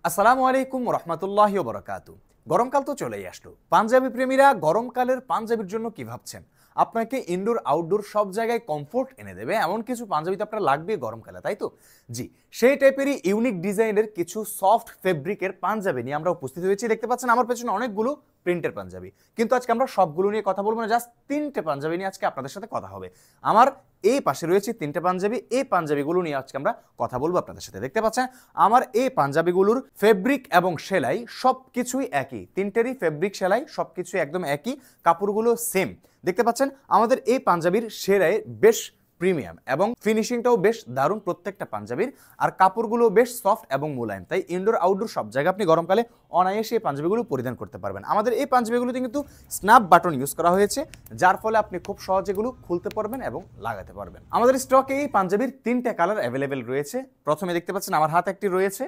আসসালামু আলাইকুম রহমতুল্লাহি ওয়া বারাকাতু। গরমকাল তো চলেই আসলো। পাঞ্জাবি প্রেমীরা গরমকালের পাঞ্জাবির জন্য কি ভাবছেন? আপনাকে ইনডোর আউটডোর সব জায়গায় কমফোর্ট এনে দেবে এমন কিছু পাঞ্জাবি তো আপনার লাগবে গরমকালে, তাই তো? জি, সেই টাইপেরই ইউনিক ডিজাইনের কিছু সফট ফেব্রিকের পাঞ্জাবি নিয়ে আমরা উপস্থিত হয়েছি। দেখতে পাচ্ছেন আমার পেছনে অনেকগুলো প্রিন্টের পাঞ্জাবি, কিন্তু আজকে আমরা সবগুলো নিয়ে কথা বলবো না, জাস্ট তিনটে পাঞ্জাবি নিয়ে আজকে আপনাদের সাথে কথা হবে। আমার এই পাশে রয়েছে তিনটে পাঞ্জাবি, এই পাঞ্জাবিগুলো নিয়ে আজকে আমরা কথা বলবো আপনাদের সাথে। দেখতে পাচ্ছেন আমার এই পাঞ্জাবিগুলোর ফেব্রিক এবং সেলাই সবকিছুই একই, তিনটেরই ফেব্রিক সেলাই সবকিছু একদম একই, কাপড়গুলো সেম। দেখতে পাচ্ছেন আমাদের এই পাঞ্জাবির সেলাই বেশ প্রিমিয়াম এবং ফিনিশিংটাও বেশ দারুণ প্রত্যেকটা পাঞ্জাবির, আর কাপড়গুলো বেশ সফট এবং মোলায়েম, তাই ইনডোর আউটডোর সব জায়গায় আপনি গরমকালে অনায়াসে এই পাঞ্জাবিগুলো পরিধান করতে পারবেন। আমাদের এই পাঞ্জাবিগুলোতে কিন্তু স্ন্যাপ বাটন ইউজ করা হয়েছে, যার ফলে আপনি খুব সহজে এগুলো খুলতে পারবেন এবং লাগাতে পারবেন। আমাদের স্টকে এই পাঞ্জাবির তিনটে কালার অ্যাভেলেবেল রয়েছে। প্রথমে দেখতে পাচ্ছেন আমার হাতে একটি রয়েছে,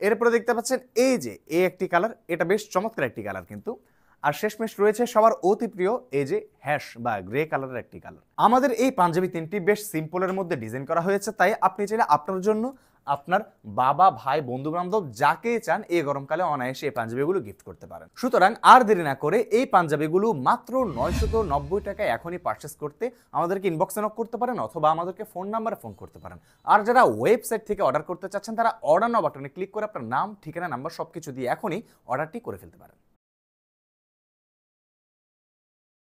এরপরে দেখতে পাচ্ছেন এই যে এই একটি কালার, এটা বেশ চমৎকার একটি কালার কিন্তু। আর শেষমেশ রয়েছে সবার অতি প্রিয় এই যে হ্যাশ বা গ্রে কালারের একটি কালার। আমাদের এই পাঞ্জাবি তিনটি বেশ সিম্পলের মধ্যে ডিজাইন করা হয়েছে, তাই আপনি চাইলে আপনার জন্য, আপনার বাবা, ভাই, বন্ধু বান্ধব যাকে চান এই গরমকালে অনায়াসে এই পাঞ্জাবিগুলো গিফট করতে পারেন। সুতরাং আর দেরি না করে এই পাঞ্জাবিগুলো মাত্র 990 টাকায় এখনই পারচেস করতে আমাদেরকে ইনবক্সে নক করতে পারেন অথবা আমাদেরকে ফোন নাম্বারে ফোন করতে পারেন। আর যারা ওয়েবসাইট থেকে অর্ডার করতে চাচ্ছেন তারা অর্ডার নাও বাটনে ক্লিক করে আপনার নাম, ঠিকানা, নাম্বার সবকিছু দিয়ে এখনই অর্ডারটি করে ফেলতে পারেন।